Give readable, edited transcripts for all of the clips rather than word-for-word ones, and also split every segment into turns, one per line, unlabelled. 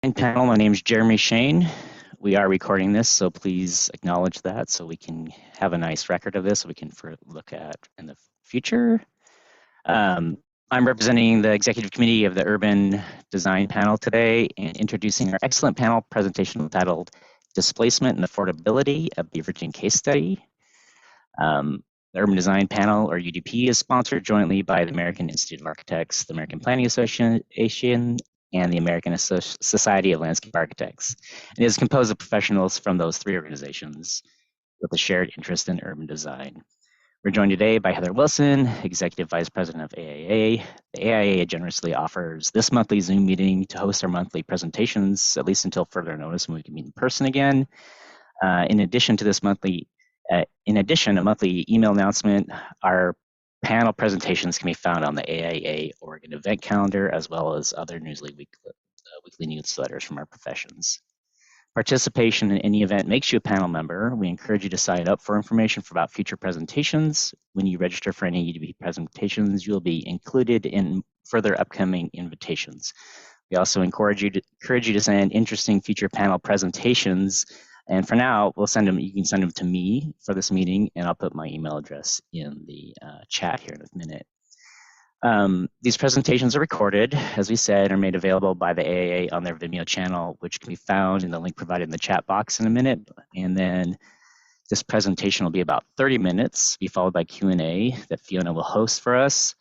Panel. My name is Jeremy Shane. We are recording this, so please acknowledge that so we can have a nice record of this so we can look at in the future. I'm representing the executive committee of the Urban Design Panel today and introducing our excellent panel presentation titled Displacement and Affordability, a Beaverton Case Study. The Urban Design Panel, or UDP, is sponsored jointly by the American Institute of Architects, the American Planning Association, and the American Society of Landscape Architects. It is composed of professionals from those three organizations with a shared interest in urban design. We're joined today by Heather Wilson, Executive Vice President of AIA. The AIA generously offers this monthly Zoom meeting to host our monthly presentations, at least until further notice when we can meet in person again. In addition, a monthly email announcement, our panel presentations can be found on the AIA Oregon event calendar, as well as other weekly newsletters from our professions. Participation in any event makes you a panel member. We encourage you to sign up for information about future presentations. When you register for any UDP presentations, you'll be included in further upcoming invitations. We also encourage you to send interesting future panel presentations. And for now, you can send them to me for this meeting, and I'll put my email address in the chat here in a minute. These presentations are recorded, as we said, are made available by the AAA on their Vimeo channel, which can be found in the link provided in the chat box in a minute. And then this presentation will be about 30 minutes, be followed by Q&A that Fiona will host for us.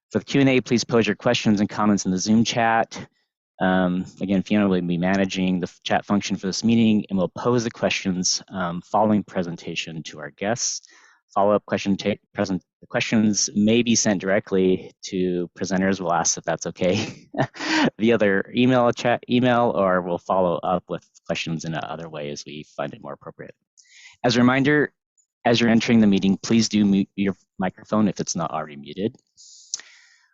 For the Q&A, please pose your questions and comments in the Zoom chat. Again, Fiona will be managing the chat function for this meeting, and will pose the questions following presentation to our guests. Follow-up questions may be sent directly to presenters. We'll ask if that's okay via their email, or we'll follow up with questions in other way as we find it more appropriate. As a reminder, as you're entering the meeting, please do mute your microphone if it's not already muted.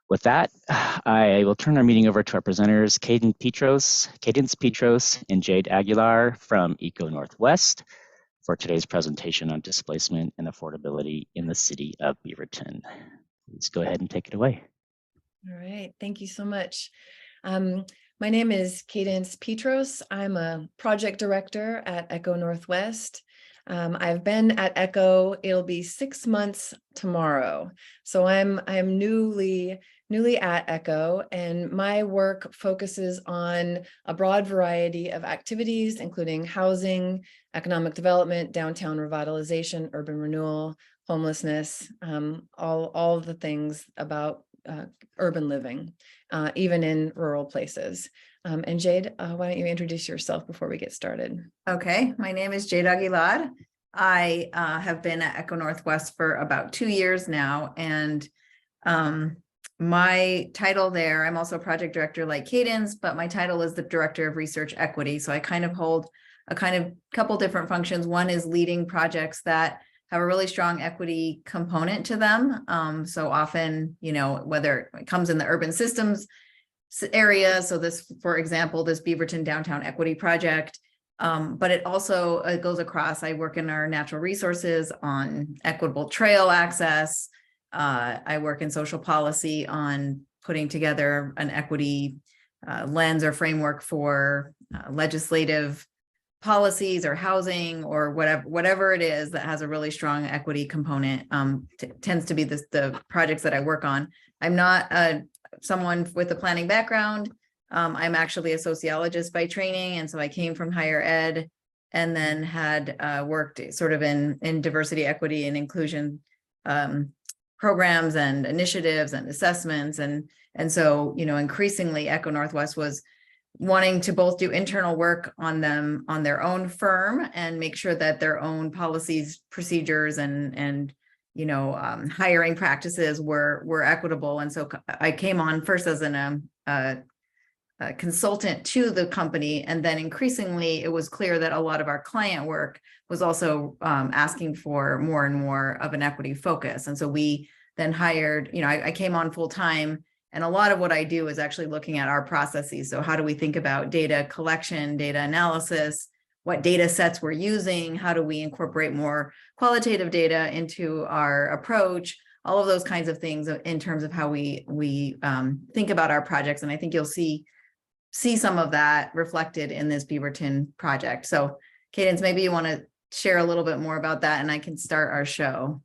With that, I will turn our meeting over to our presenters, Cadence Petros and Jade Aguilar from Eco Northwest for today's presentation on displacement and affordability in the city of Beaverton. Please go ahead and take it away.
All right, thank you so much. My name is Cadence Petros. I'm a project director at Eco Northwest. I've been at Eco, it'll be 6 months tomorrow. So I'm newly at Eco, and my work focuses on a broad variety of activities, including housing, economic development, downtown revitalization, urban renewal, homelessness, all of the things about urban living, even in rural places. And Jade, why don't you introduce yourself before we get started?
Okay, my name is Jade Aguilar. I have been at Eco Northwest for about 2 years now, and my title there, I'm also a project director like Cadence, but my title is the Director of Research Equity. So I kind of hold a couple different functions. One is leading projects that have a really strong equity component to them. So often, whether it comes in the urban systems area, so this, for example, this Beaverton Downtown Equity Project, but it also goes across. I work in our natural resources on equitable trail access. I work in social policy on putting together an equity lens or framework for legislative policies or housing or whatever it is that has a really strong equity component. Tends to be the projects that I work on. I'm not someone with a planning background. I'm actually a sociologist by training, and so I came from higher ed and then had worked sort of in diversity, equity, and inclusion programs and initiatives and assessments. And so, increasingly Eco Northwest was wanting to both do internal work on them, on their own firm, and make sure that their own policies, procedures, and hiring practices were equitable. And so I came on first as a consultant to the company, and then increasingly it was clear that a lot of our client work was also asking for more and more of an equity focus. And so we then hired, I came on full time, and a lot of what I do is actually looking at our processes. So how do we think about data collection, data analysis, what data sets we're using, how do we incorporate more qualitative data into our approach, all of those kinds of things in terms of how we think about our projects. And I think you'll see see some of that reflected in this Beaverton project. So Cadence, maybe you want to share a little bit more about that and I can start our show.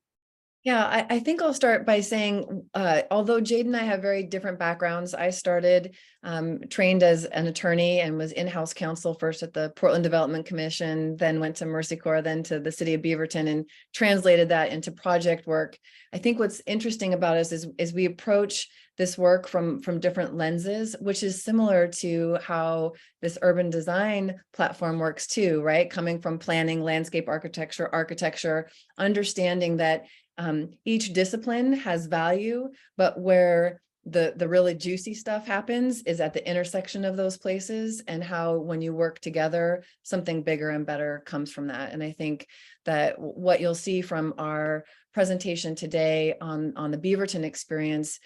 Yeah, I think I'll start by saying, although Jade and I have very different backgrounds, I started trained as an attorney and was in-house counsel first at the Portland Development Commission, then went to Mercy Corps, then to the City of Beaverton, and translated that into project work. I think what's interesting about us is we approach this work from different lenses, which is similar to how this urban design platform works too, right? Coming from planning, landscape architecture, understanding that each discipline has value, but where the really juicy stuff happens is at the intersection of those places, and how when you work together, something bigger and better comes from that. And I think that what you'll see from our presentation today on the Beaverton experience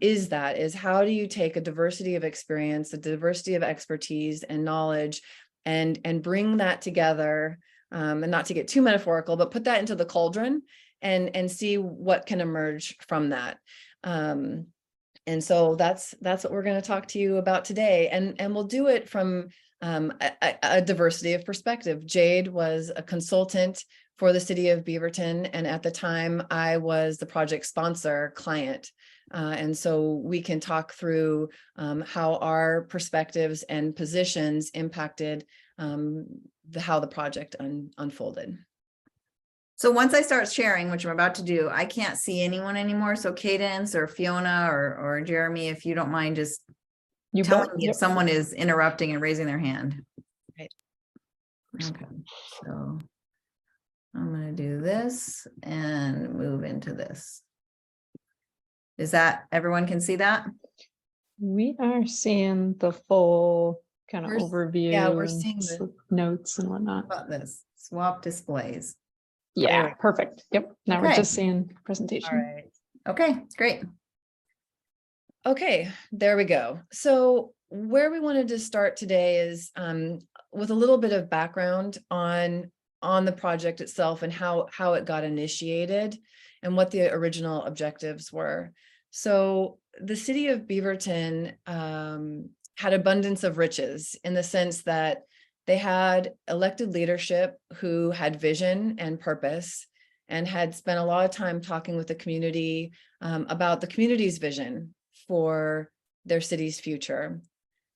is how do you take a diversity of experience, a diversity of expertise and knowledge, and bring that together, and not to get too metaphorical, but put that into the cauldron and see what can emerge from that. And so that's what we're going to talk to you about today, and we'll do it from a diversity of perspective. Jade was a consultant for the City of Beaverton, and at the time I was the project sponsor client. And so we can talk through how our perspectives and positions impacted how the project unfolded.
So once I start sharing, which I'm about to do, I can't see anyone anymore. So Cadence or Fiona or Jeremy, if you don't mind just telling me if someone is interrupting and raising their hand.
Right.
Okay, so I'm going to do this and move into this. Is that everyone can see that?
We are seeing the full kind of overview.
Yeah, we're seeing the
notes and whatnot.
About this swap displays.
Yeah, perfect. Yep. Now we're
Okay.
just seeing presentation.
All right. Okay, great.
Okay, there we go. So where we wanted to start today is with a little bit of background on the project itself and how it got initiated and what the original objectives were. So the City of Beaverton had abundance of riches in the sense that they had elected leadership who had vision and purpose and had spent a lot of time talking with the community about the community's vision for their city's future.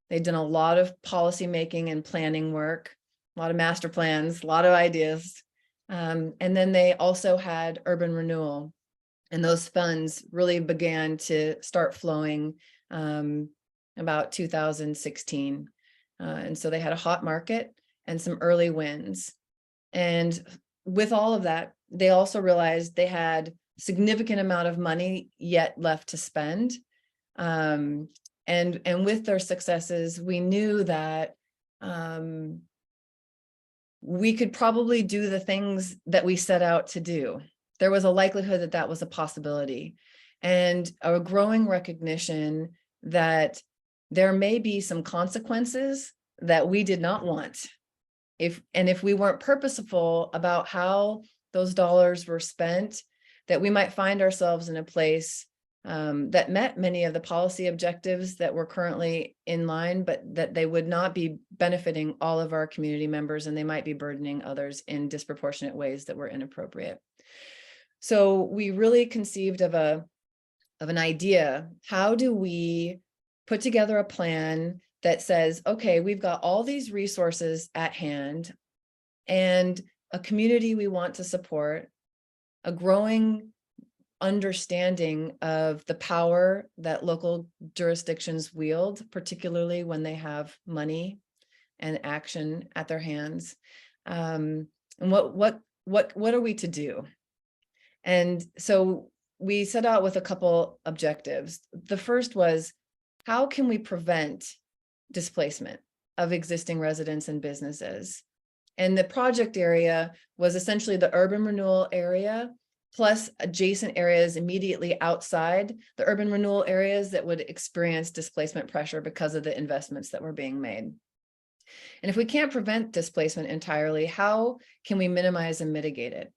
They'd done a lot of policy making and planning work, a lot of master plans, a lot of ideas. And then they also had urban renewal. And those funds really began to start flowing about 2016. And so they had a hot market and some early wins. And with all of that, they also realized they had significant amount of money yet left to spend. And with their successes, we knew that we could probably do the things that we set out to do. There was a likelihood that that was a possibility, and a growing recognition that there may be some consequences that we did not want. If we weren't purposeful about how those dollars were spent, that we might find ourselves in a place that met many of the policy objectives that were currently in line, but that they would not be benefiting all of our community members, and they might be burdening others in disproportionate ways that were inappropriate. So we really conceived of an idea. How do we put together a plan that says, okay, we've got all these resources at hand and a community we want to support, a growing understanding of the power that local jurisdictions wield, particularly when they have money and action at their hands. And what are we to do? And so we set out with a couple objectives. The first was, how can we prevent displacement of existing residents and businesses? And the project area was essentially the urban renewal area plus adjacent areas immediately outside the urban renewal areas that would experience displacement pressure because of the investments that were being made. And if we can't prevent displacement entirely, how can we minimize and mitigate it?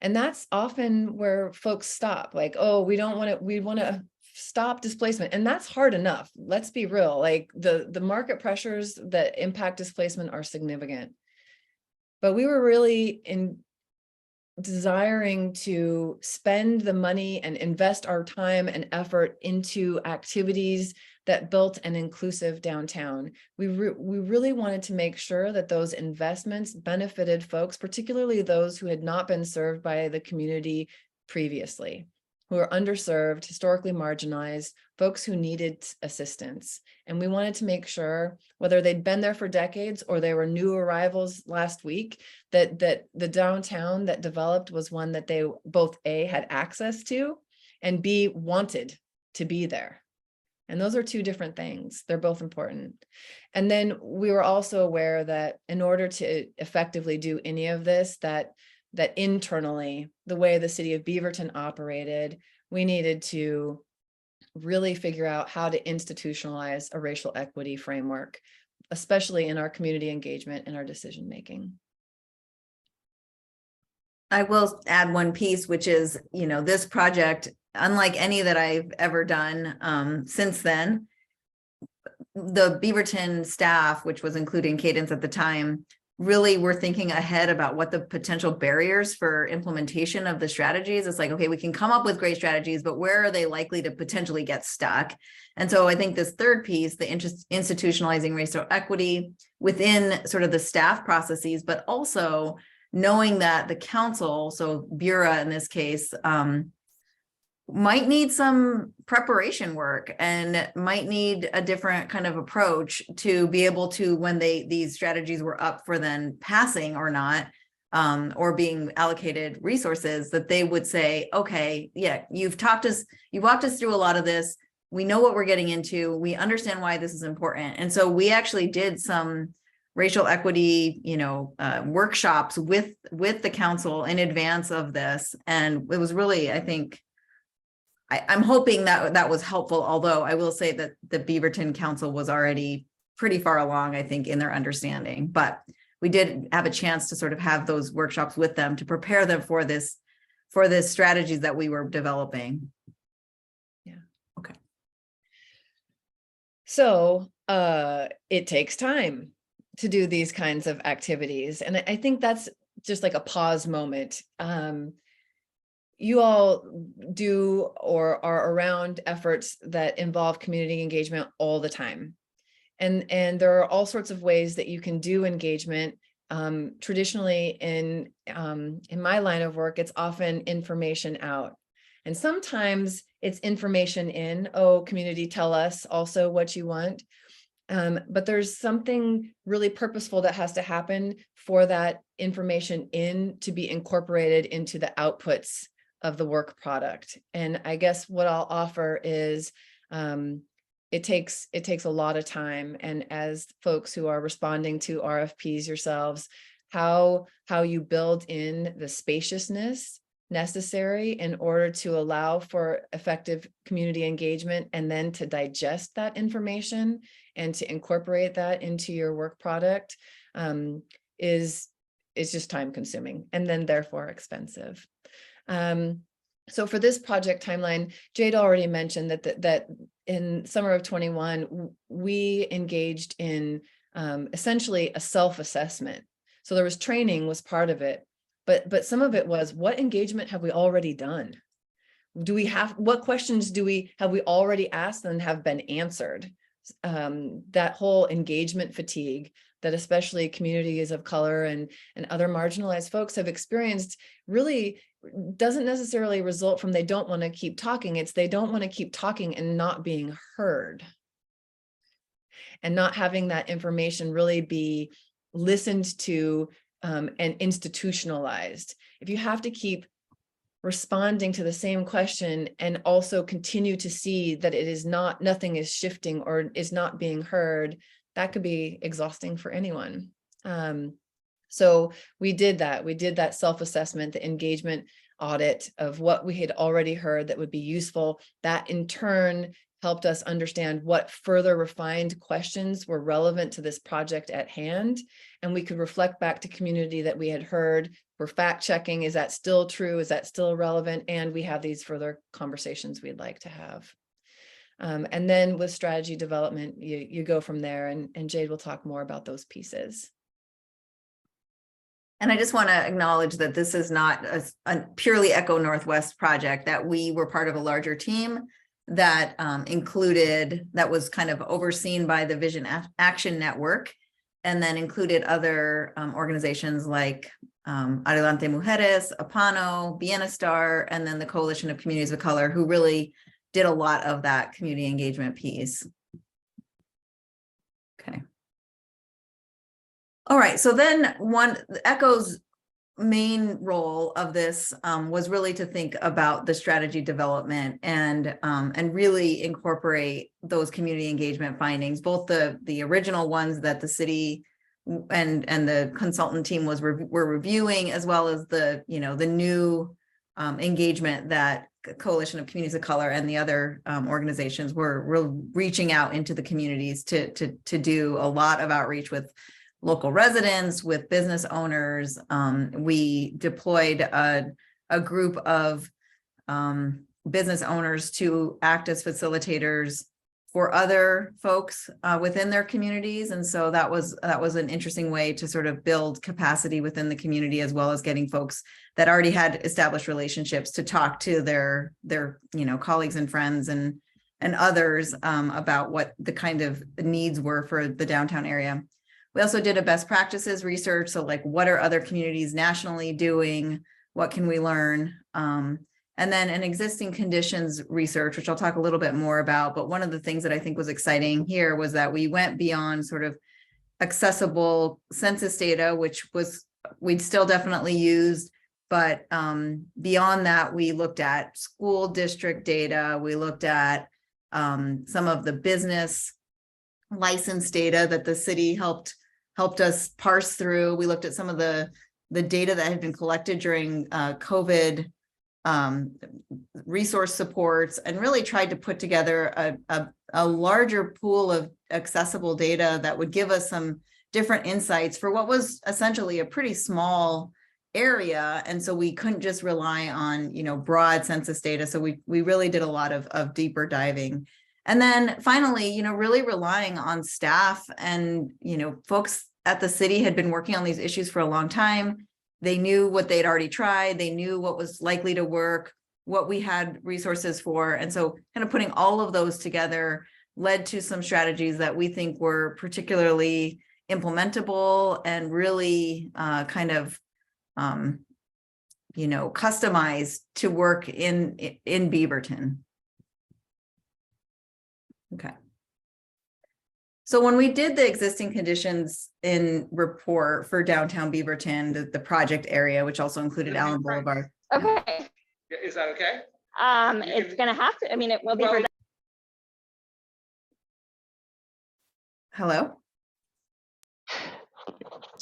And that's often where folks stop, like, oh, we want to stop displacement. And that's hard enough. Let's be real. Like the market pressures that impact displacement are significant. But we were really desiring to spend the money and invest our time and effort into activities that built an inclusive downtown. We really wanted to make sure that those investments benefited folks, particularly those who had not been served by the community previously, who are underserved, historically marginalized, folks who needed assistance. And we wanted to make sure, whether they'd been there for decades or they were new arrivals last week, that the downtown that developed was one that they both A, had access to, and B, wanted to be there. And those are two different things. They're both important. And then we were also aware that in order to effectively do any of this, that internally, the way the city of Beaverton operated, we needed to really figure out how to institutionalize a racial equity framework, especially in our community engagement and our decision making.
I will add one piece, which is, this project, unlike any that I've ever done since then, the Beaverton staff, which was including Cadence at the time, really were thinking ahead about what the potential barriers for implementation of the strategies. It's like, okay, we can come up with great strategies, but where are they likely to potentially get stuck? And so I think this third piece, the institutionalizing racial equity within sort of the staff processes, but also knowing that the council, so Bureau in this case, might need some preparation work and might need a different kind of approach to be able to, when these strategies were up for then passing or not, or being allocated resources, that they would say, okay, yeah, you walked us through a lot of this. We know what we're getting into. We understand why this is important. And so we actually did some racial equity, workshops with the council in advance of this. And it was really, I think, I'm hoping that was helpful, although I will say that the Beaverton Council was already pretty far along, I think, in their understanding. But we did have a chance to sort of have those workshops with them to prepare them for this strategies that we were developing.
Yeah.
Okay.
So it takes time to do these kinds of activities. And I think that's just like a pause moment. You all do or are around efforts that involve community engagement all the time. And there are all sorts of ways that you can do engagement. Traditionally in my line of work, it's often information out. And sometimes it's information in, oh, community, tell us also what you want. But there's something really purposeful that has to happen for that information in to be incorporated into the outputs of the work product. And I guess what I'll offer is it takes a lot of time. And as folks who are responding to RFPs yourselves, how you build in the spaciousness necessary in order to allow for effective community engagement, and then to digest that information and to incorporate that into your work product is just time consuming and then therefore expensive. So for this project timeline, Jade already mentioned that in summer of 21, we engaged in essentially a self-assessment. So there was training was part of it, but some of it was, what engagement have we already done? What questions have we already asked and have been answered? That whole engagement fatigue that especially communities of color and other marginalized folks have experienced really doesn't necessarily result from they don't want to keep talking. It's they don't want to keep talking and not being heard, and not having that information really be listened to and institutionalized. If you have to keep responding to the same question and also continue to see that it is nothing is shifting or is not being heard, that could be exhausting for anyone. So we did that self-assessment, the engagement audit of what we had already heard that would be useful. That in turn helped us understand what further refined questions were relevant to this project at hand. And we could reflect back to community that we had heard. We're fact checking, is that still true? Is that still relevant? And we have these further conversations we'd like to have. And then with strategy development, you go from there, and Jade will talk more about those pieces.
And I just want to acknowledge that this is not a purely Echo Northwest project, that we were part of a larger team that that was kind of overseen by the Vision Action Network, and then included other organizations like Adelante Mujeres, APANO, Bienestar, and then the Coalition of Communities of Color, who really did a lot of that community engagement piece. Okay. All right, so then ECHO's main role of this was really to think about the strategy development and really incorporate those community engagement findings, both the original ones that the city and the consultant team were reviewing, as well as the new engagement that Coalition of Communities of Color and the other organizations were reaching out into the communities to do a lot of outreach with local residents, with business owners. We deployed a group of business owners to act as facilitators for other folks within their communities. And so that was an interesting way to sort of build capacity within the community, as well as getting folks that already had established relationships to talk to their colleagues and friends and others about what the kind of needs were for the downtown area. We also did a best practices research. So like, what are other communities nationally doing? What can we learn? And then an existing conditions research, which I'll talk a little bit more about. But one of the things that I think was exciting here was that we went beyond sort of accessible census data, which we'd still definitely used. But beyond that, we looked at school district data. We looked at some of the business license data that the city helped us parse through. We looked at some of the data that had been collected during COVID resource supports, and really tried to put together a larger pool of accessible data that would give us some different insights for what was essentially a pretty small area. And so we couldn't just rely on broad census data. So we really did a lot of deeper diving. And then finally, really relying on staff and, folks at the city had been working on these issues for a long time. They knew what they'd already tried. They knew what was likely to work, what we had resources for. And so kind of putting all of those together led to some strategies that we think were particularly implementable and really customized to work in Beaverton. Okay. So when we did the existing conditions in report for downtown Beaverton, the project area, which also included Allen Boulevard.
Okay.
Is that okay?
It's gonna have to, it will be.
Well,
Hello?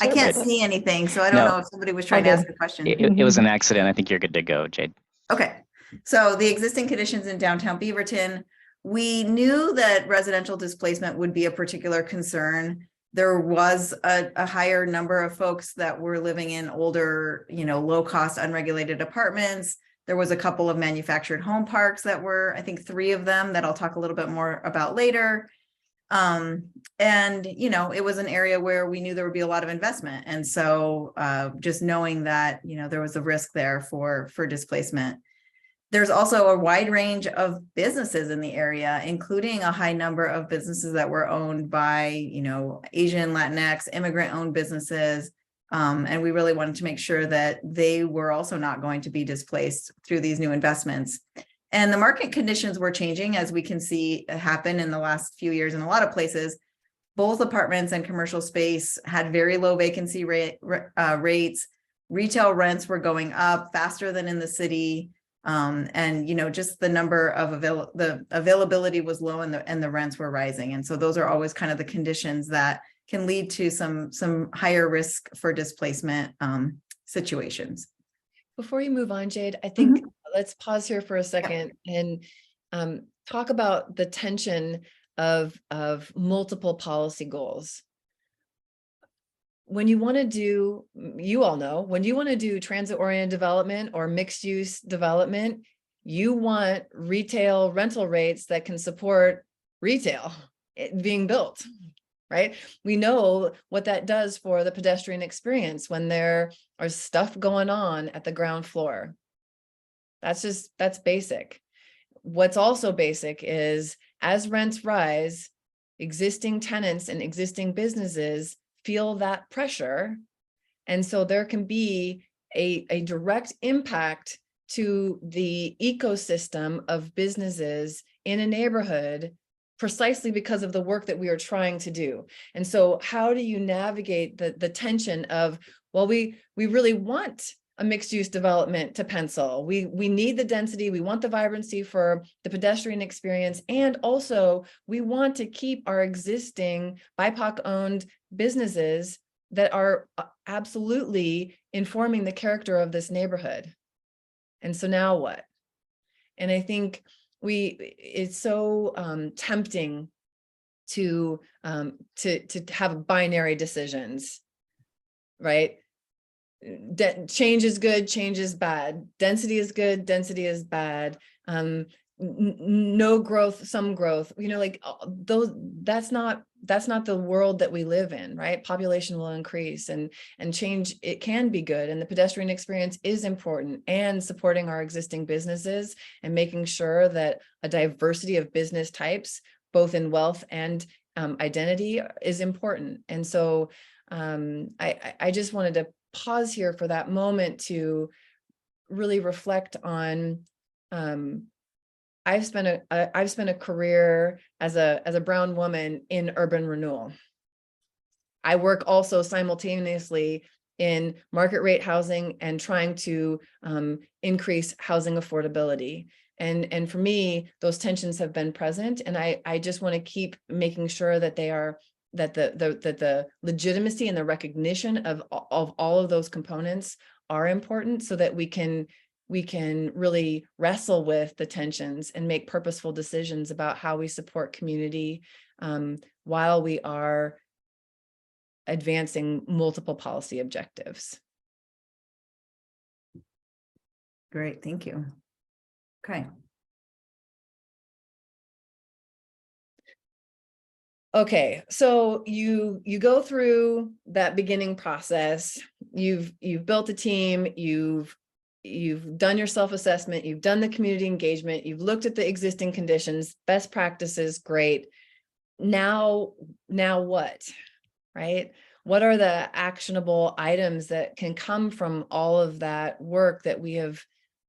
I can't see anything, so I don't know if somebody was trying to ask a question.
It was an accident. I think you're good to go, Jade.
Okay, so the existing conditions in downtown Beaverton, we knew that residential displacement would be a particular concern. There was a higher number of folks that were living in older, low-cost, unregulated apartments. There was a couple of manufactured home parks that were, I think 3 of them that I'll talk a little bit more about later. And, it was an area where we knew there would be a lot of investment. And so just knowing that, there was a risk there for displacement. There's also a wide range of businesses in the area, including a high number of businesses that were owned by, Asian, Latinx, immigrant-owned businesses. And we really wanted to make sure that they were also not going to be displaced through these new investments. And the market conditions were changing, as we can see happen in the last few years in a lot of places. Both apartments and commercial space had very low vacancy rates. Retail rents were going up faster than in the city. And just the number of the availability was low, and the rents were rising. And so those are always kind of the conditions that can lead to some higher risk for displacement situations.
Before you move on, Jade, I think let's pause here for a second and talk about the tension of multiple policy goals. When you want to do, you all know, when you want to do transit-oriented development or mixed-use development, you want retail rental rates that can support retail being built, right? We know what that does for the pedestrian experience when there are stuff going on at the ground floor. That's basic. What's also basic is as rents rise, existing tenants and existing businesses feel that pressure. And so there can be a direct impact to the ecosystem of businesses in a neighborhood precisely because of the work that we are trying to do. And so how do you navigate the tension of, well, we really want a mixed use development to pencil. We need the density, we want the vibrancy for the pedestrian experience, and also we want to keep our existing BIPOC owned businesses that are absolutely informing the character of this neighborhood. And so now what? And I think it's so tempting to have binary decisions, right? Change is good, change is bad. Density is good, density is bad. No growth, some growth. Like those. That's not the world that we live in, right? Population will increase, and change, it can be good, and the pedestrian experience is important, and supporting our existing businesses and making sure that a diversity of business types, both in wealth and identity, is important. And so I just wanted to pause here for that moment to really reflect on. I've spent a career as a brown woman in urban renewal. I work also simultaneously in market rate housing and trying to increase housing affordability. And for me, those tensions have been present, and I just want to keep making sure that they are, that the legitimacy and the recognition of all of those components are important, so that we can really wrestle with the tensions and make purposeful decisions about how we support community while we are advancing multiple policy objectives.
Great, thank you. Okay.
Okay, so you go through that beginning process. You've built a team, you've done your self-assessment, you've done the community engagement, you've looked at the existing conditions, best practices, great. Now what, right? What are the actionable items that can come from all of that work that we have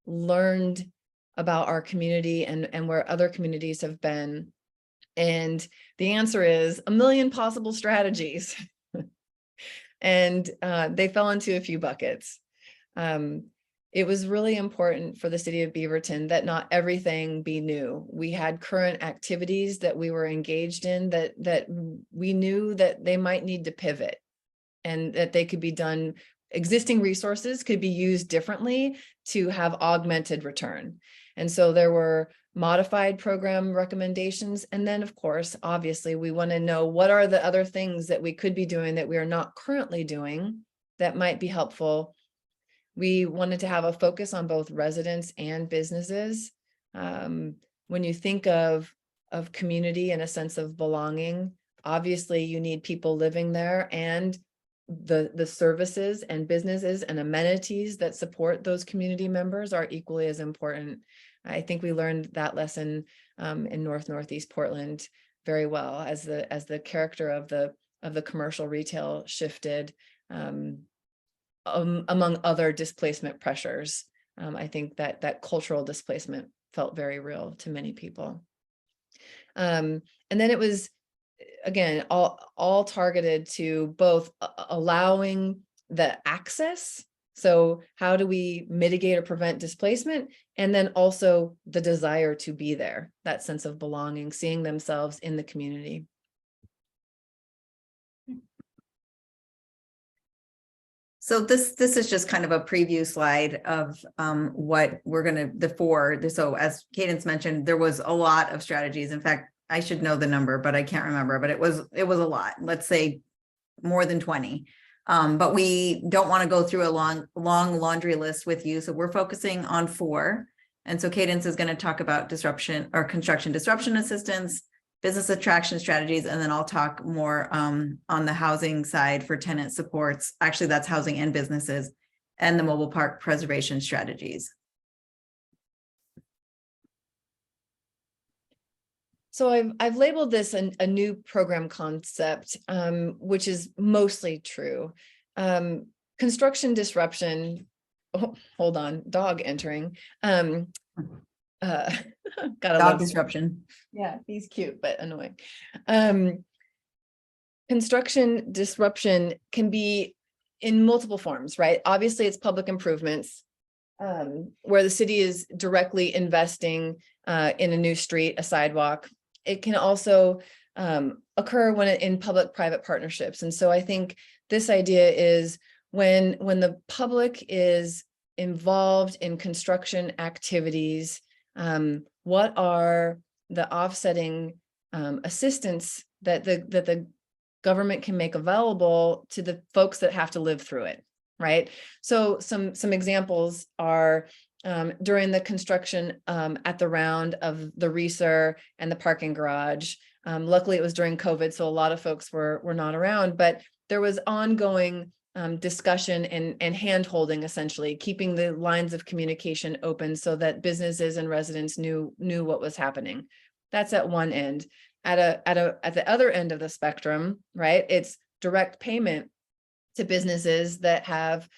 learned about our community and where other communities have been? And the answer is a million possible strategies. And they fell into a few buckets. It was really important for the city of Beaverton that not everything be new. We had current activities that we were engaged in that we knew that they might need to pivot, and that they could be done, existing resources could be used differently to have augmented return. And so there were modified program recommendations. And then, of course, obviously, we want to know what are the other things that we could be doing that we are not currently doing that might be helpful. We wanted to have a focus on both residents and businesses. When you think of community and a sense of belonging, obviously you need people living there, and the services and businesses and amenities that support those community members are equally as important. I think we learned that lesson in Northeast Portland very well as the character of the commercial retail shifted. Among other displacement pressures, I think that cultural displacement felt very real to many people. And then it was, again, all targeted to both allowing the access. So how do we mitigate or prevent displacement? And then also the desire to be there, that sense of belonging, seeing themselves in the community.
So this is just kind of a preview slide of what we're going to, so as Cadence mentioned, there was a lot of strategies. In fact, I should know the number, but I can't remember, but it was a lot, let's say more than 20. But we don't want to go through a long laundry list with you. So we're focusing on 4. And so Cadence is going to talk about disruption or construction disruption assistance, business attraction strategies, and then I'll talk more on the housing side for tenant supports. Actually, that's housing and businesses, and the mobile park preservation strategies.
So I've labeled this a new program concept, which is mostly true. Construction disruption. Oh, hold on, dog entering. Gotta
Dog
love
disruption.
Yeah, he's cute but annoying. Construction disruption can be in multiple forms, right? Obviously, it's public improvements, where the city is directly investing in a new street, a sidewalk. It can also occur when in public-private partnerships. And so I think this idea is when the public is involved in construction activities, what are the offsetting assistance that the government can make available to the folks that have to live through it, right? So some examples are during the construction at the round of the Reeser and the parking garage. Luckily, it was during COVID, so a lot of folks were not around, but there was ongoing discussion and hand-holding, essentially, keeping the lines of communication open so that businesses and residents knew what was happening. That's at one end. At the other end of the spectrum, right? It's direct payment to businesses that have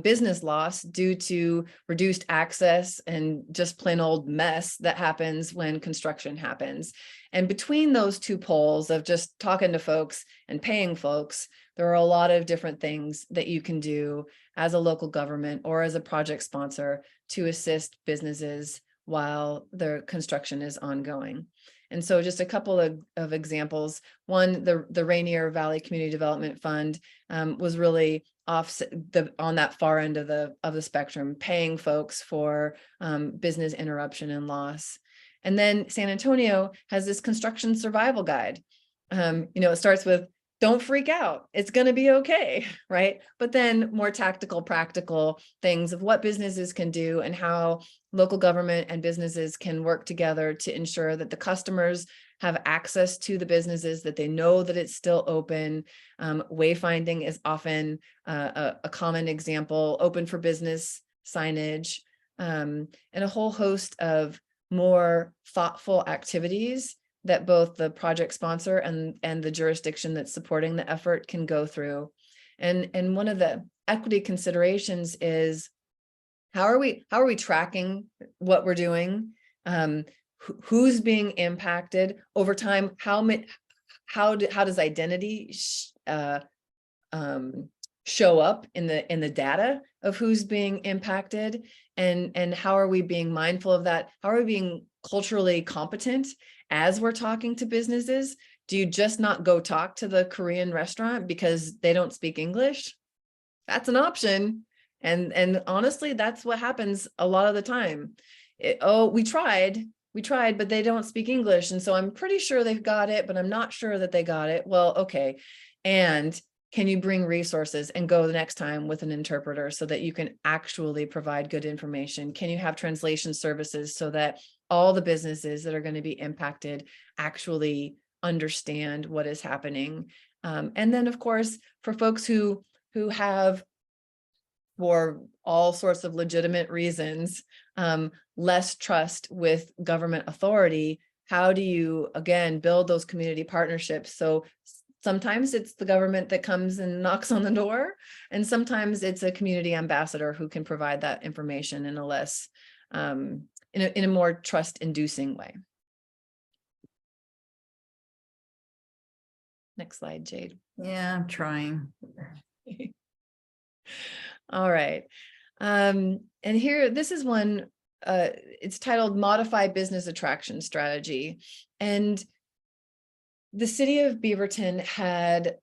business loss due to reduced access and just plain old mess that happens when construction happens. And between those two poles of just talking to folks and paying folks, there are a lot of different things that you can do as a local government or as a project sponsor to assist businesses while their construction is ongoing. And so just a couple of examples. One, the Rainier Valley Community Development Fund was really on that far end of the spectrum, paying folks for business interruption and loss. And then San Antonio has this construction survival guide. It starts with, don't freak out, it's going to be okay, right? But then more tactical, practical things of what businesses can do and how local government and businesses can work together to ensure that the customers have access to the businesses, that they know that it's still open. Wayfinding is often a common example, open for business signage, and a whole host of more thoughtful activities that both the project sponsor and the jurisdiction that's supporting the effort can go through. And one of the equity considerations is how are we tracking what we're doing? Who's being impacted over time? How does identity show up in the data of who's being impacted? And how are we being mindful of that? How are we being culturally competent as we're talking to businesses? Do you just not go talk to the Korean restaurant because they don't speak English? That's an option. And honestly, that's what happens a lot of the time. We tried, but they don't speak English. And so I'm pretty sure they've got it, but I'm not sure that they got it. Well, okay. And can you bring resources and go the next time with an interpreter so that you can actually provide good information? Can you have translation services so that all the businesses that are going to be impacted actually understand what is happening? And then, of course, for folks who have, for all sorts of legitimate reasons, less trust with government authority, how do you, again, build those community partnerships? So sometimes it's the government that comes and knocks on the door, and sometimes it's a community ambassador who can provide that information in a less, in a more trust-inducing way. Next slide, Jade.
Yeah, I'm trying.
All right. And here, this is one, it's titled Modify Business Attraction Strategy. And the City of Beaverton had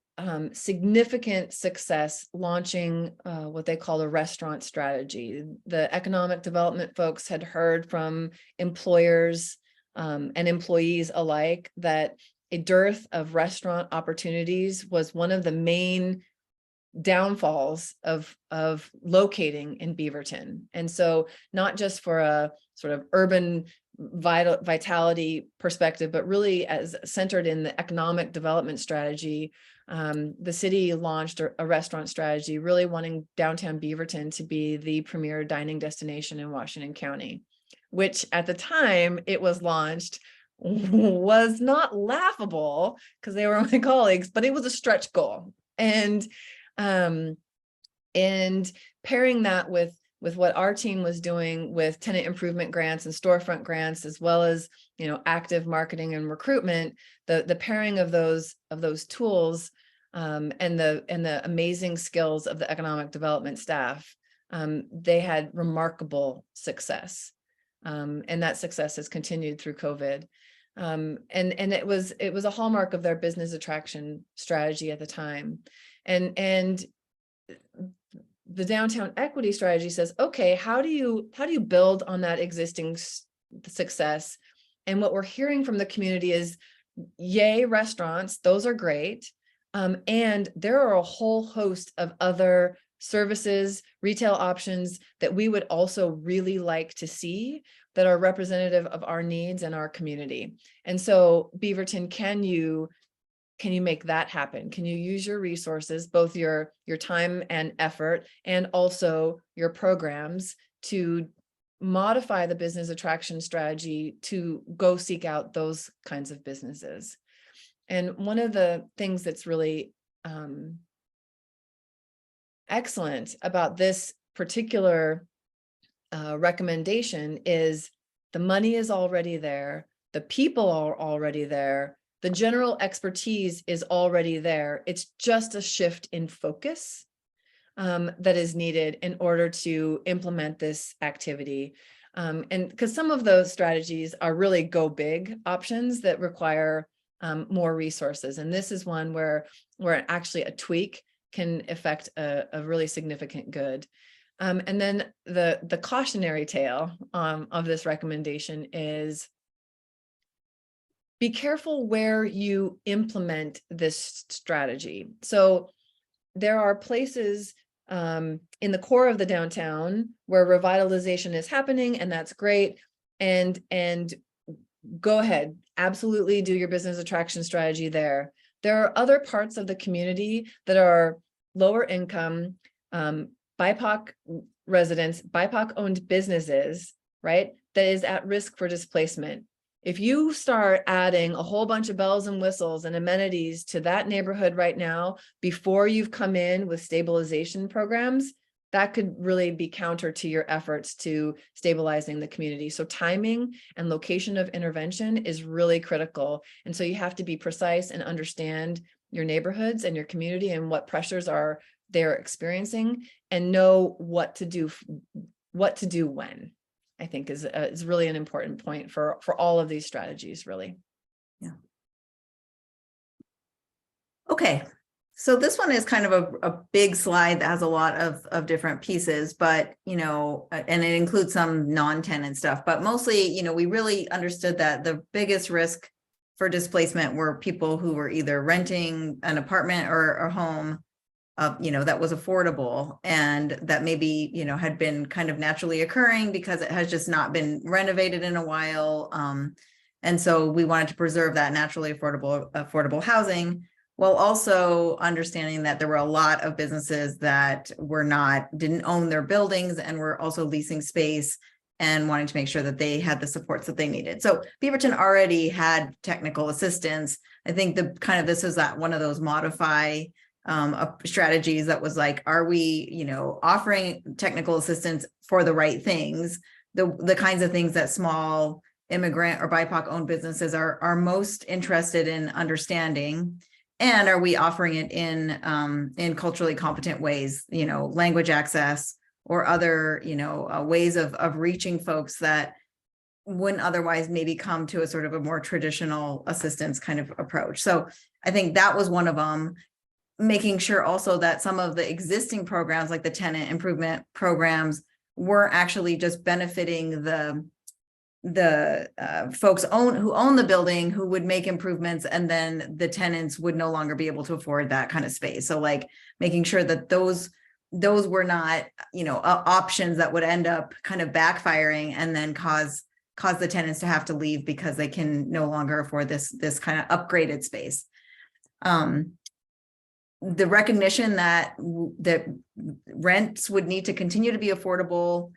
significant success launching what they call a restaurant strategy. The economic development folks had heard from employers and employees alike that a dearth of restaurant opportunities was one of the main downfalls of locating in Beaverton. And so not just for a sort of urban vitality perspective, but really as centered in the economic development strategy, the city launched a restaurant strategy, really wanting downtown Beaverton to be the premier dining destination in Washington County, which at the time it was launched was not laughable because they were my colleagues, but it was a stretch goal. And pairing that with what our team was doing with tenant improvement grants and storefront grants, as well as, you know, active marketing and recruitment, the pairing of those tools and the amazing skills of the economic development staff, they had remarkable success. And that success has continued through COVID. And it was a hallmark of their business attraction strategy at the time. And the downtown equity strategy says, okay, how do you build on that existing success? And what we're hearing from the community is, yay, restaurants, those are great. And there are a whole host of other services, retail options that we would also really like to see that are representative of our needs and our community. And so Beaverton, can you make that happen? Can you use your resources, both your time and effort, and also your programs, to modify the business attraction strategy to go seek out those kinds of businesses? And one of the things that's really excellent about this particular recommendation is the money is already there, the people are already there, the general expertise is already there. It's just a shift in focus that is needed in order to implement this activity. And because some of those strategies are really go big options that require more resources. And this is one where actually a tweak can affect a really significant good. And then the cautionary tale of this recommendation is, be careful where you implement this strategy. So there are places in the core of the downtown where revitalization is happening, and that's great. And go ahead, absolutely do your business attraction strategy there. There are other parts of the community that are lower income, BIPOC residents, BIPOC owned businesses, right? That is at risk for displacement. If you start adding a whole bunch of bells and whistles and amenities to that neighborhood right now, before you've come in with stabilization programs, that could really be counter to your efforts to stabilizing the community. So timing and location of intervention is really critical. And so you have to be precise and understand your neighborhoods and your community and what pressures are they're experiencing, and know what to do when, I think is really an important point for all of these strategies, really.
Yeah. Okay. So this one is kind of a big slide that has a lot of different pieces, but, you know, and it includes some non-tenant stuff, but mostly, you know, we really understood that the biggest risk for displacement were people who were either renting an apartment or a home, you know, that was affordable, and that maybe, you know, had been kind of naturally occurring because it has just not been renovated in a while. And so we wanted to preserve that naturally affordable housing, while also understanding that there were a lot of businesses that didn't own their buildings and were also leasing space and wanting to make sure that they had the supports that they needed. So Beaverton already had technical assistance. I think this is that one of those modify strategies that was like, are we, you know, offering technical assistance for the right things, the kinds of things that small immigrant or BIPOC owned businesses are most interested in understanding, and are we offering it in culturally competent ways, you know, language access or other, you know, ways of reaching folks that wouldn't otherwise maybe come to a sort of a more traditional assistance kind of approach. So I think that was one of them. Making sure also that some of the existing programs, like the tenant improvement programs, weren't actually just benefiting the folks who own the building who would make improvements, and then the tenants would no longer be able to afford that kind of space. So like making sure that those were not, options that would end up kind of backfiring and then cause the tenants to have to leave because they can no longer afford this kind of upgraded space. The recognition that rents would need to continue to be affordable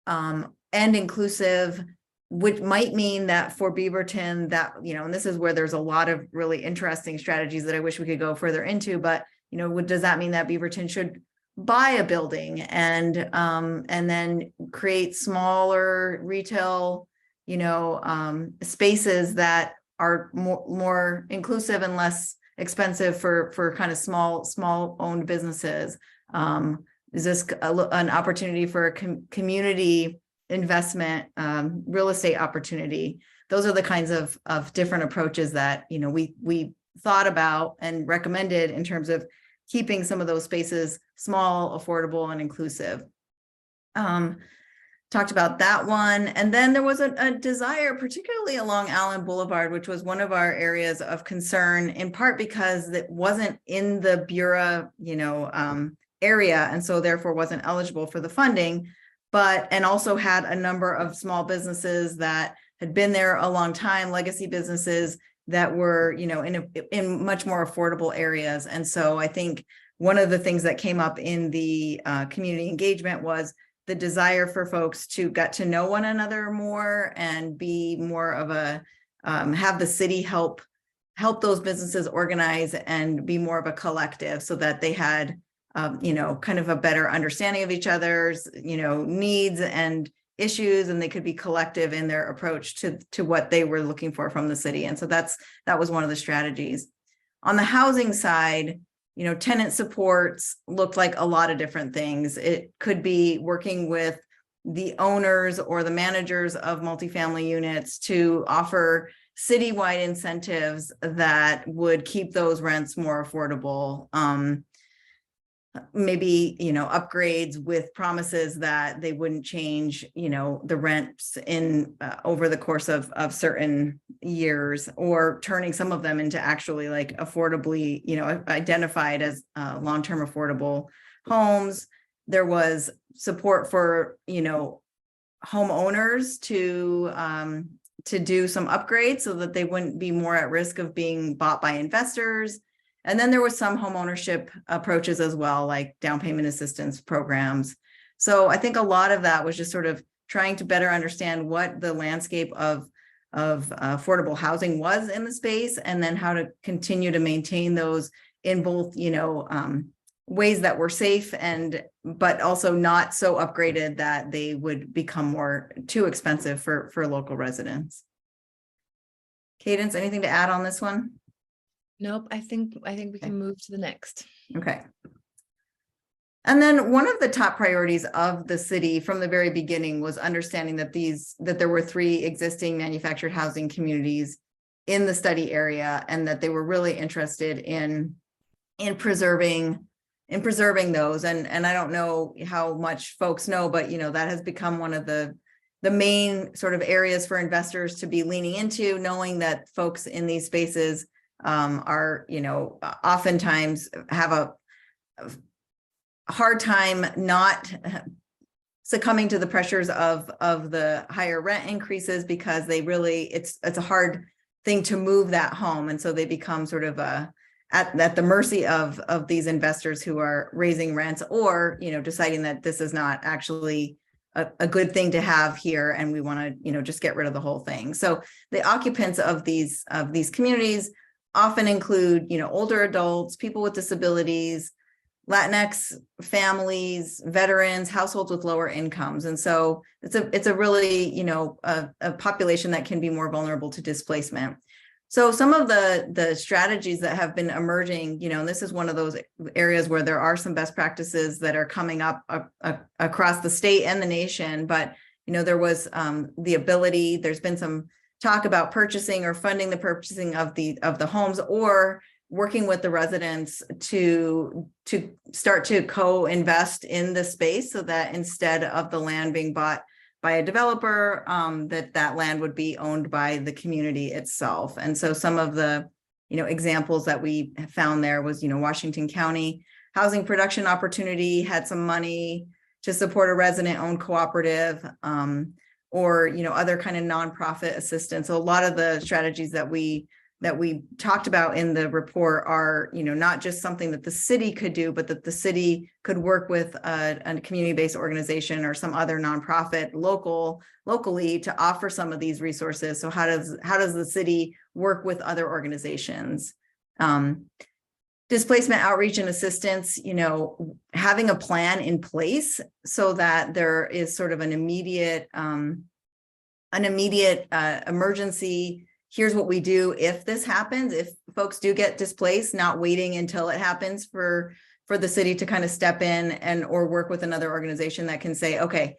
and inclusive, which might mean that for Beaverton that, and this is where there's a lot of really interesting strategies that I wish we could go further into, but, does that mean that Beaverton should buy a building and then create smaller retail, spaces that are more inclusive and less expensive for kind of small owned businesses? Is this an opportunity for a community investment, real estate opportunity? Those are the kinds of different approaches that we thought about and recommended in terms of keeping some of those spaces small, affordable, and inclusive. Talked about that one. And then there was a desire, particularly along Allen Boulevard, which was one of our areas of concern, in part because it wasn't in the Bureau, area, and so therefore wasn't eligible for the funding, and also had a number of small businesses that had been there a long time, legacy businesses that were, in much more affordable areas. And so I think one of the things that came up in the community engagement was the desire for folks to get to know one another more and be more of a, have the city help those businesses organize and be more of a collective, so that they had, kind of a better understanding of each other's, needs and issues, and they could be collective in their approach to what they were looking for from the city. And so that was one of the strategies. On the housing side, tenant supports looked like a lot of different things. It could be working with the owners or the managers of multifamily units to offer citywide incentives that would keep those rents more affordable. Maybe, upgrades with promises that they wouldn't change, the rents in over the course of certain years, or turning some of them into actually like affordably, identified as long-term affordable homes. There was support for, homeowners to do some upgrades so that they wouldn't be more at risk of being bought by investors. And then there was some homeownership approaches as well, like down payment assistance programs. So I think a lot of that was just sort of trying to better understand what the landscape of affordable housing was in the space, and then how to continue to maintain those in both, ways that were safe but also not so upgraded that they would become too expensive for local residents. Cadence, anything to add on this one?
Nope, I think we can move to the next.
Okay. And then one of the top priorities of the city from the very beginning was understanding that there were 3 existing manufactured housing communities in the study area, and that they were really interested in preserving those. And I don't know how much folks know, but that has become one of the main sort of areas for investors to be leaning into, knowing that folks in these spaces are, oftentimes have a hard time not succumbing to the pressures of the higher rent increases, because it's a hard thing to move that home. And so they become sort of at the mercy of these investors who are raising rents, or, deciding that this is not actually a good thing to have here, and we want to, just get rid of the whole thing. So the occupants of these communities often include, older adults, people with disabilities, Latinx families, veterans, households with lower incomes. And so it's a really, a population that can be more vulnerable to displacement. So some of the strategies that have been emerging, and this is one of those areas where there are some best practices that are coming up across the state and the nation. But, there was the ability, there's been some talk about purchasing or funding the purchasing of the homes, or working with the residents to start to co-invest in the space, so that instead of the land being bought by a developer, that land would be owned by the community itself. And so some of the, examples that we found there was, Washington County Housing Production Opportunity had some money to support a resident-owned cooperative, or, other kind of nonprofit assistance. So a lot of the strategies that we talked about in the report are, not just something that the city could do, but that the city could work with a community-based organization or some other nonprofit locally to offer some of these resources. So how does the city work with other organizations? Displacement outreach and assistance, having a plan in place so that there is sort of an immediate emergency. Here's what we do if this happens, if folks do get displaced, not waiting until it happens for the city to kind of step in or work with another organization that can say, okay,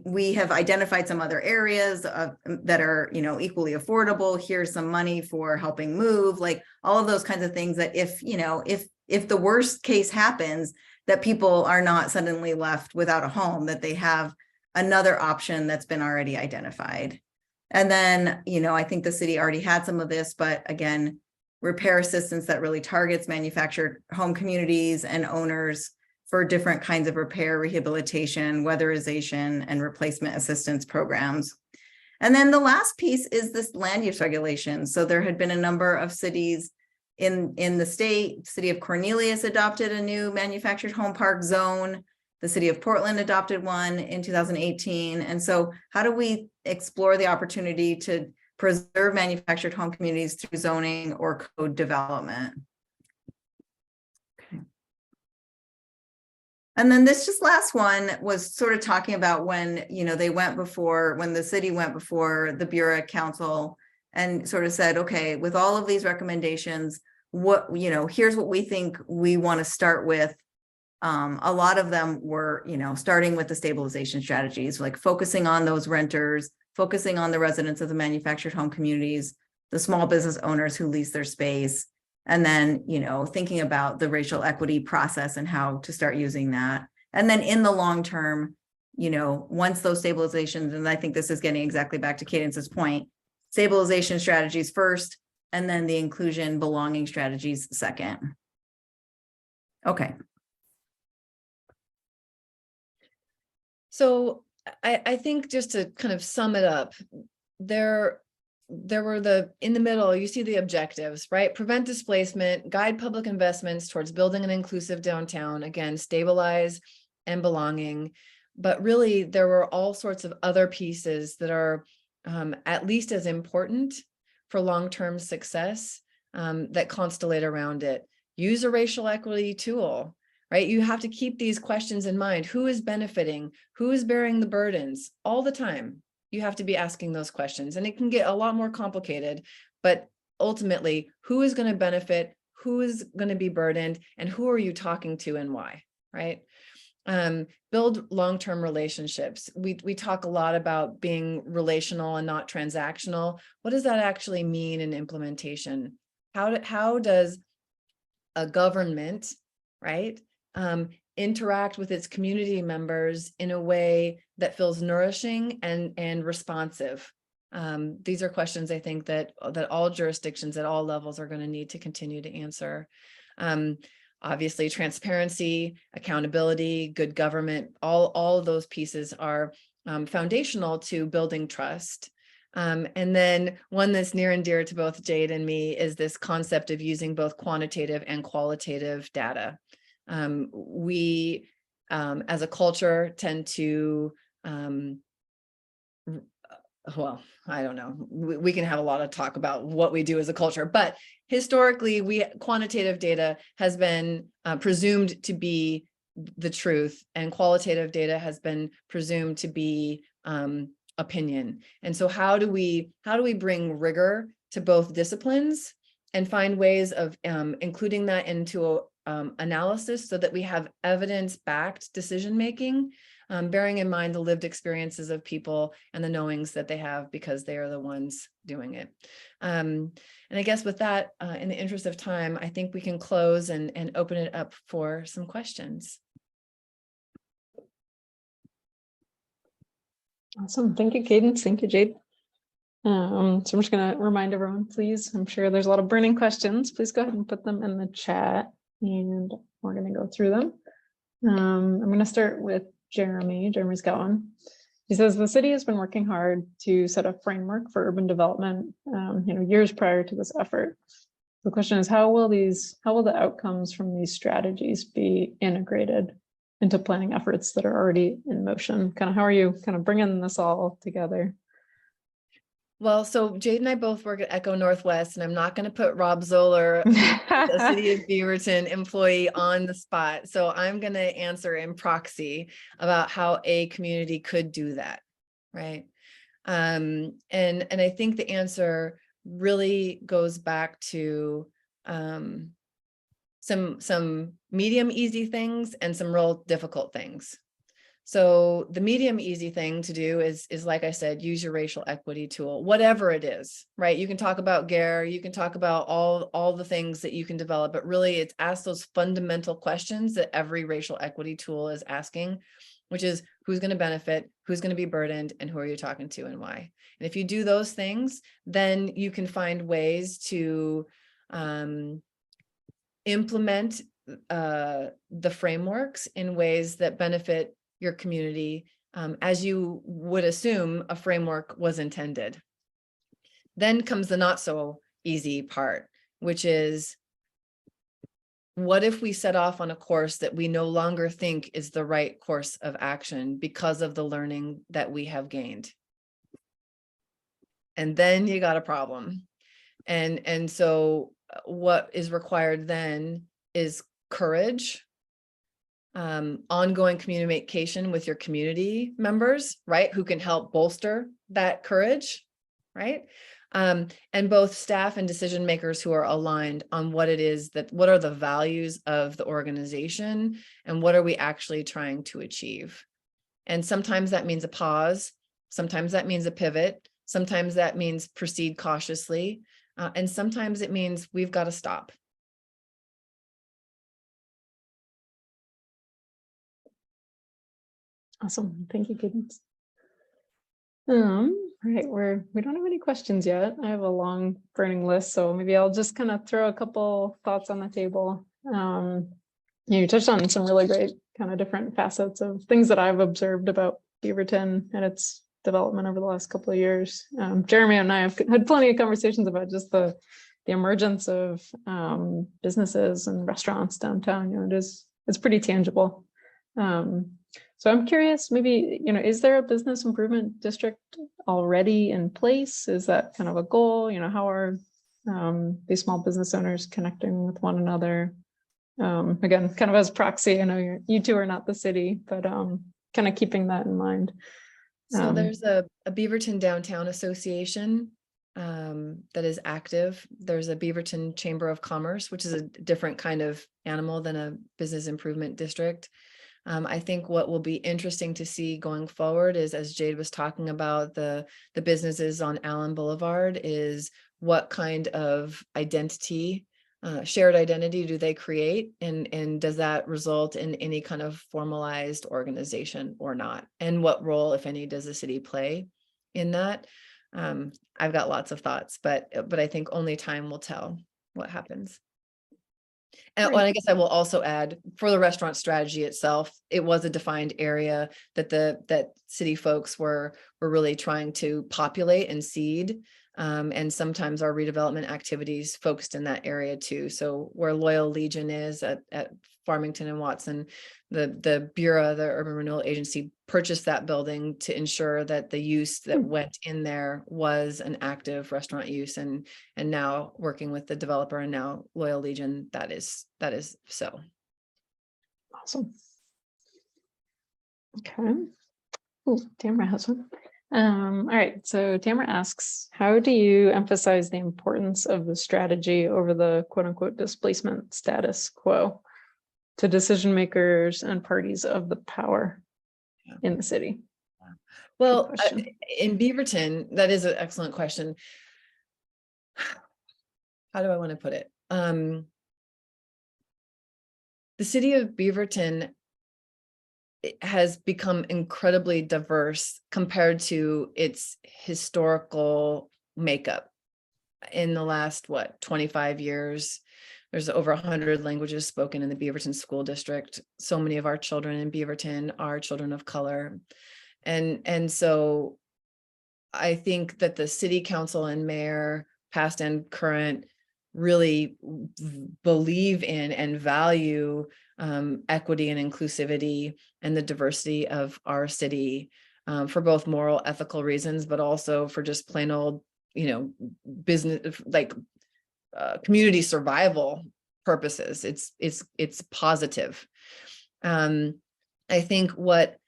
we have identified some other areas that are, equally affordable. Here's some money for helping move, like all of those kinds of things that if the worst case happens, that people are not suddenly left without a home, that they have another option that's been already identified. And then, I think the city already had some of this, but again, repair assistance that really targets manufactured home communities and owners for different kinds of repair, rehabilitation, weatherization, and replacement assistance programs. And then the last piece is this land use regulation. So there had been a number of cities in the state. City of Cornelius adopted a new manufactured home park zone. The city of Portland adopted one in 2018. And so how do we explore the opportunity to preserve manufactured home communities through zoning or code development? Okay. And then this just last one was sort of talking about when, when the city went before the Bureau Council and sort of said, okay, with all of these recommendations, here's what we think we want to start with. A lot of them were, starting with the stabilization strategies, like focusing on those renters, focusing on the residents of the manufactured home communities, the small business owners who lease their space, and then, thinking about the racial equity process and how to start using that. And then in the long term, once those stabilizations, and I think this is getting exactly back to Cadence's point, stabilization strategies first, and then the inclusion belonging strategies second. Okay.
So I think just to kind of sum it up, there were in the middle, you see the objectives, right? Prevent displacement, guide public investments towards building an inclusive downtown, again, stabilize and belonging. But really, there were all sorts of other pieces that are at least as important for long-term success that constellate around it. Use a racial equity tool. Right? You have to keep these questions in mind. Who is benefiting? Who is bearing the burdens? All the time, you have to be asking those questions. And it can get a lot more complicated, but ultimately, who is going to benefit? Who is going to be burdened? And who are you talking to and why? Right? Build long-term relationships. We talk a lot about being relational and not transactional. What does that actually mean in implementation? How does a government, right, interact with its community members in a way that feels nourishing and responsive? These are questions I think that all jurisdictions at all levels are going to need to continue to answer. Obviously, transparency, accountability, good government, all of those pieces are foundational to building trust. And then one that's near and dear to both Jade and me is this concept of using both quantitative and qualitative data. We, as a culture, tend to, well, I don't know, we can have a lot of talk about what we do as a culture, but historically, quantitative data has been presumed to be the truth, and qualitative data has been presumed to be opinion. And so how do we bring rigor to both disciplines and find ways of including that into analysis so that we have evidence-backed decision-making, bearing in mind the lived experiences of people and the knowings that they have because they are the ones doing it. And I guess with that, in the interest of time, I think we can close and open it up for some questions.
Awesome. Thank you, Cadence. Thank you, Jade. So I'm just going to remind everyone, please. I'm sure there's a lot of burning questions. Please go ahead and put them in the chat, and we're going to go through them. I'm going to start with Jeremy. Jeremy's got one. He says the city has been working hard to set a framework for urban development, years prior to this effort. The question is, how will the outcomes from these strategies be integrated into planning efforts that are already in motion? Kind of how are you kind of bringing this all together?
Well, so Jade and I both work at Echo Northwest, and I'm not going to put Rob Zoller, the City of Beaverton employee, on the spot. So I'm going to answer in proxy about how a community could do that, right? And I think the answer really goes back to some medium easy things and some real difficult things. So the medium easy thing to do is like I said, use your racial equity tool, whatever it is, right? You can talk about GARE, you can talk about all the things that you can develop, but really it's ask those fundamental questions that every racial equity tool is asking, which is who's going to benefit, who's going to be burdened, and who are you talking to and why? And if you do those things, then you can find ways to implement the frameworks in ways that benefit your community, as you would assume a framework was intended. Then comes the not so easy part, which is, what if we set off on a course that we no longer think is the right course of action because of the learning that we have gained? And then you got a problem. And so what is required then is courage, ongoing communication with your community members, right, who can help bolster that courage, right? And both staff and decision makers who are aligned on what it is what are the values of the organization and what are we actually trying to achieve. And sometimes that means a pause, sometimes that means a pivot, sometimes that means proceed cautiously, and sometimes it means we've got to stop.
Awesome. Thank you, Cadence. All right, we don't have any questions yet. I have a long burning list, so maybe I'll just kind of throw a couple thoughts on the table. You touched on some really great kind of different facets of things that I've observed about Beaverton and its development over the last couple of years. Jeremy and I have had plenty of conversations about just the emergence of businesses and restaurants downtown. It's pretty tangible. So I'm curious, maybe, is there a business improvement district already in place? Is that kind of a goal? How are these small business owners connecting with one another? Again, kind of as proxy, I know you two are not the city, but kind of keeping that in mind.
So there's a Beaverton Downtown Association that is active. There's a Beaverton Chamber of Commerce, which is a different kind of animal than a business improvement district. I think what will be interesting to see going forward is, as Jade was talking about, the businesses on Allen Boulevard, is what kind of identity, shared identity do they create? And does that result in any kind of formalized organization or not? And what role, if any, does the city play in that? I've got lots of thoughts, but I think only time will tell what happens. And I guess I will also add, for the restaurant strategy itself, it was a defined area that city folks were really trying to populate and seed. And sometimes our redevelopment activities focused in that area too. So where Loyal Legion is at Farmington and Watson, the Bureau, the Urban Renewal Agency, purchased that building to ensure that the use that went in there was an active restaurant use, and now working with the developer and now Loyal Legion, that is so.
Awesome. Okay. Ooh, Tamara has one. All right, so Tamara asks, how do you emphasize the importance of the strategy over the quote unquote displacement status quo to decision makers and parties of the power in the city?
Well, in Beaverton, that is an excellent question. How do I want to put it? The city of Beaverton it has become incredibly diverse compared to its historical makeup. In the last, 25 years, there's over 100 languages spoken in the Beaverton School District. So many of our children in Beaverton are children of color. And so I think that the city council and mayor, past and current, really believe in and value equity and inclusivity and the diversity of our city, for both moral, ethical reasons, but also for just plain old, business, like community survival purposes. It's positive. I think what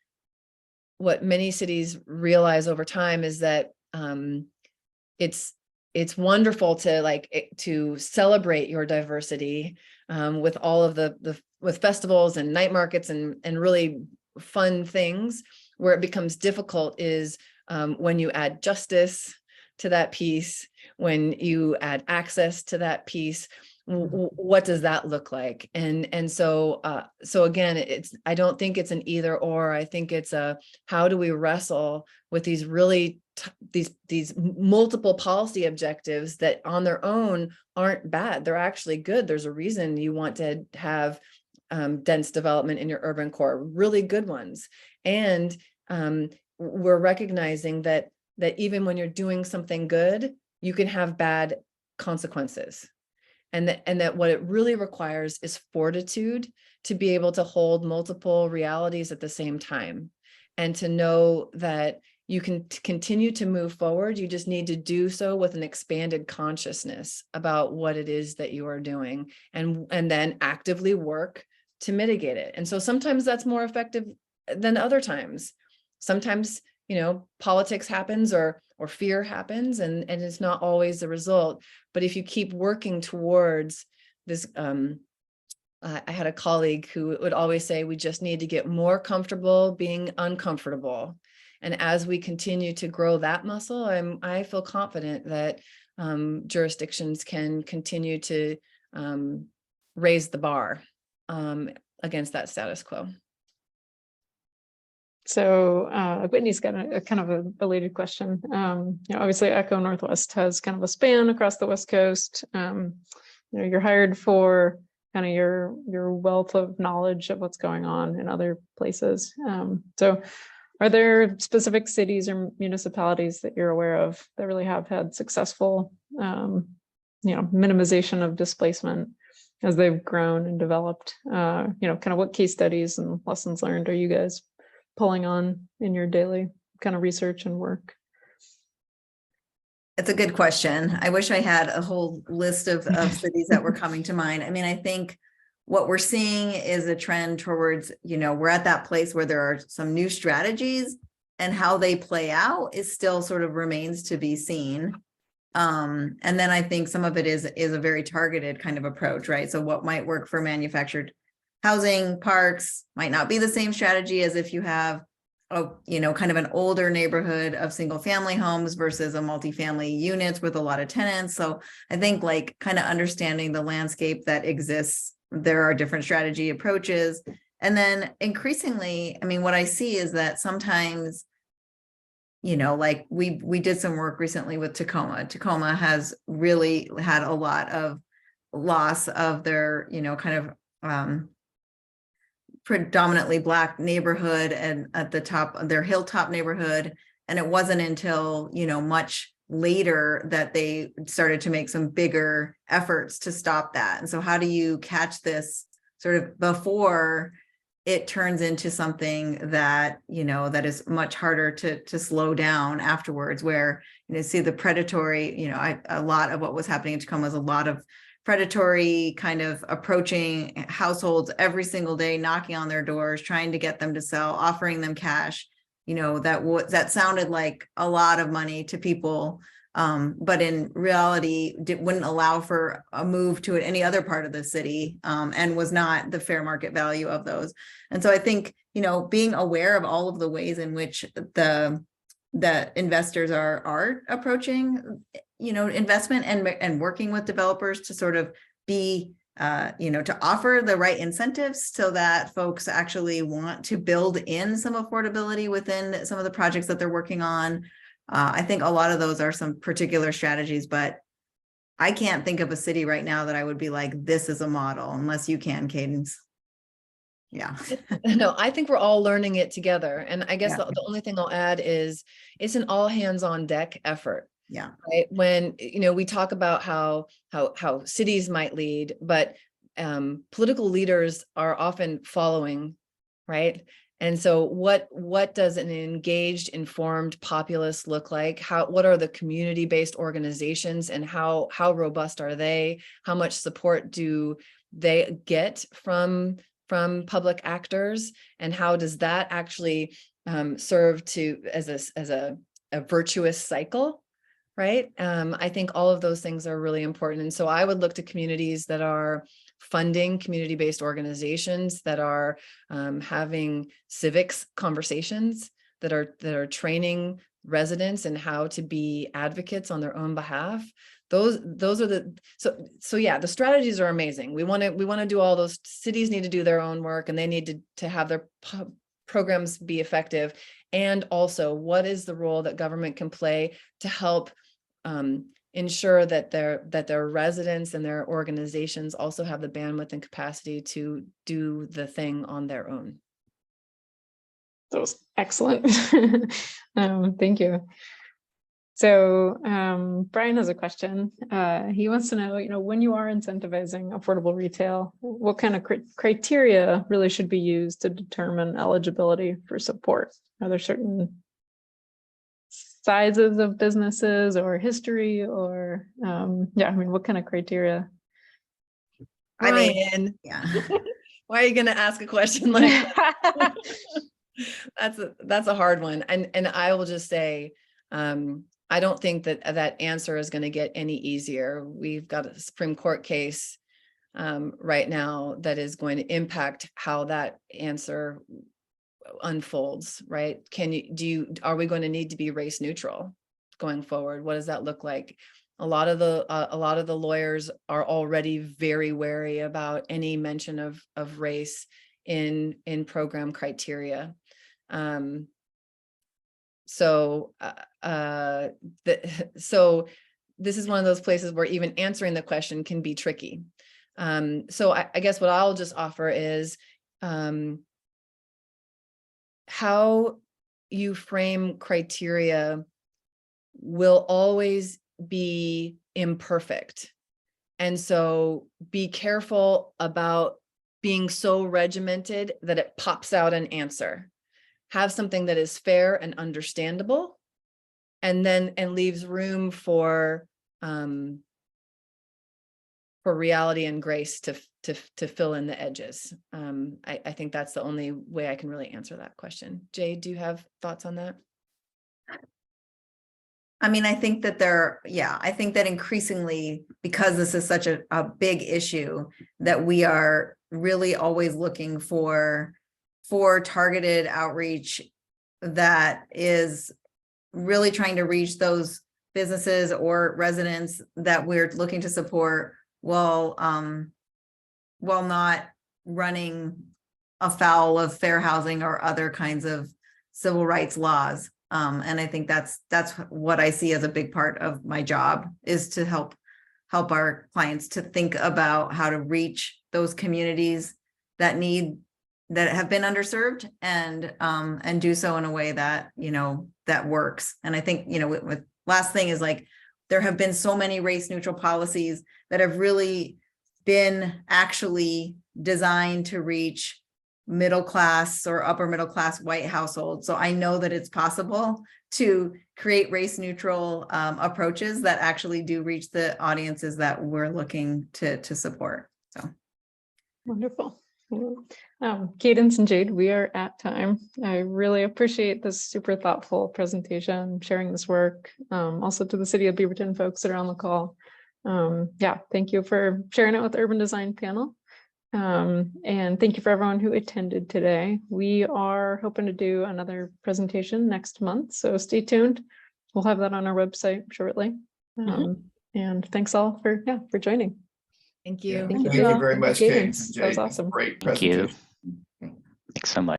many cities realize over time is that it's wonderful to celebrate your diversity with all of with festivals and night markets and really fun things. Where it becomes difficult is when you add justice to that piece, when you add access to that piece. What does that look like? And so again, I don't think it's an either or. I think it's how do we wrestle with these really these multiple policy objectives that on their own aren't bad. They're actually good. There's a reason you want to have dense development in your urban core, really good ones. And we're recognizing that even when you're doing something good, you can have bad consequences. And that what it really requires is fortitude to be able to hold multiple realities at the same time, and to know that you can continue to move forward. You just need to do so with an expanded consciousness about what it is that you are doing, and then actively work to mitigate it. And so sometimes that's more effective than other times. Sometimes, politics happens or fear happens, and it's not always the result. But if you keep working towards this, I had a colleague who would always say, we just need to get more comfortable being uncomfortable. And as we continue to grow that muscle, I feel confident that jurisdictions can continue to raise the bar against that status quo.
So Whitney's got a kind of a related question. Obviously Echo Northwest has kind of a span across the West Coast. You're hired for kind of your wealth of knowledge of what's going on in other places. So are there specific cities or municipalities that you're aware of that really have had successful, minimization of displacement as they've grown and developed? Kind of what case studies and lessons learned are you guys pulling on in your daily kind of research and work?
It's a good question. I wish I had a whole list of cities that were coming to mind. I mean, I think what we're seeing is a trend towards, we're at that place where there are some new strategies, and how they play out is still sort of remains to be seen. And then I think some of it is a very targeted kind of approach, right? So what might work for manufactured housing parks might not be the same strategy as if you have kind of an older neighborhood of single family homes versus a multifamily units with a lot of tenants. So I think kind of understanding the landscape that exists, there are different strategy approaches. And then increasingly, I mean, what I see is that sometimes, we did some work recently with Tacoma. Tacoma has really had a lot of loss of their, kind of predominantly Black neighborhood, and at the top of their hilltop neighborhood. And it wasn't until, much later that they started to make some bigger efforts to stop that. And so how do you catch this sort of before it turns into something that, that is much harder to slow down afterwards, where, see the predatory, a lot of what was happening in Tacoma was a lot of predatory kind of approaching households every single day, knocking on their doors, trying to get them to sell, offering them cash, that sounded like a lot of money to people. But in reality, wouldn't allow for a move to any other part of the city, and was not the fair market value of those. And so I think, being aware of all of the ways in which the investors are approaching, investment and working with developers to sort of be to offer the right incentives so that folks actually want to build in some affordability within some of the projects that they're working on. I think a lot of those are some particular strategies, but I can't think of a city right now that I would be like, this is a model, unless you can, Cadence. Yeah.
No, I think we're all learning it together. And I guess
Yeah.
the only thing I'll add is it's an all hands on deck effort.
Yeah.
Right. When, we talk about how cities might lead, but political leaders are often following, right? And so what does an engaged, informed populace look like? What are the community-based organizations and how robust are they? How much support do they get from public actors? And how does that actually serve to as a virtuous cycle? Right. I think all of those things are really important. And so I would look to communities that are funding community-based organizations, that are having civics conversations, that are training residents in how to be advocates on their own behalf. Those are the so yeah, the strategies are amazing. We want to do all those. Cities need to do their own work, and they need to have their programs be effective. And also, what is the role that government can play to help ensure that their residents and their organizations also have the bandwidth and capacity to do the thing on their own?
That was excellent. Thank you. So Brian has a question. He wants to know, when you are incentivizing affordable retail, what kind of criteria really should be used to determine eligibility for support? Are there certain sizes of businesses or history, or what kind of criteria?
I mean,
Ryan,
yeah.
why are you going to ask a question like that? That's a hard one. And I will just say, I don't think that answer is going to get any easier. We've got a Supreme Court case right now that is going to impact how that answer unfolds, right? Are we going to need to be race neutral going forward? What does that look like? A lot of the lawyers are already very wary about any mention of race in program criteria. So this is one of those places where even answering the question can be tricky. So I guess what I'll just offer is how you frame criteria will always be imperfect. And so be careful about being so regimented that it pops out an answer. Have something that is fair and understandable, and leaves room for reality and grace to fill in the edges. I think that's the only way I can really answer that question. Jade, do you have thoughts on that?
I mean, I think that I think that increasingly, because this is such a big issue, that we are really always looking for targeted outreach that is really trying to reach those businesses or residents that we're looking to support, while not running afoul of fair housing or other kinds of civil rights laws. And I think that's what I see as a big part of my job, is to help our clients to think about how to reach those communities that have been underserved, and do so in a way that that works. And I think with last thing is, like, there have been so many race neutral policies that have really been actually designed to reach middle class or upper middle class white households. So I know that it's possible to create race neutral approaches that actually do reach the audiences that we're looking to support. So
wonderful. Cadence and Jade, we are at time. I really appreciate this super thoughtful presentation, sharing this work. Also to the City of Beaverton folks that are on the call. Thank you for sharing it with the Urban Design panel. And thank you for everyone who attended today. We are hoping to do another presentation next month, so stay tuned. We'll have that on our website shortly. And thanks all for joining.
Thank
Yeah.
you.
Thank you,
Thank you
all.
very
Thank you,
much, Kate.
Cadence. That was
Jay.
awesome.
Great
Thank you.
presentation.
Thanks so much.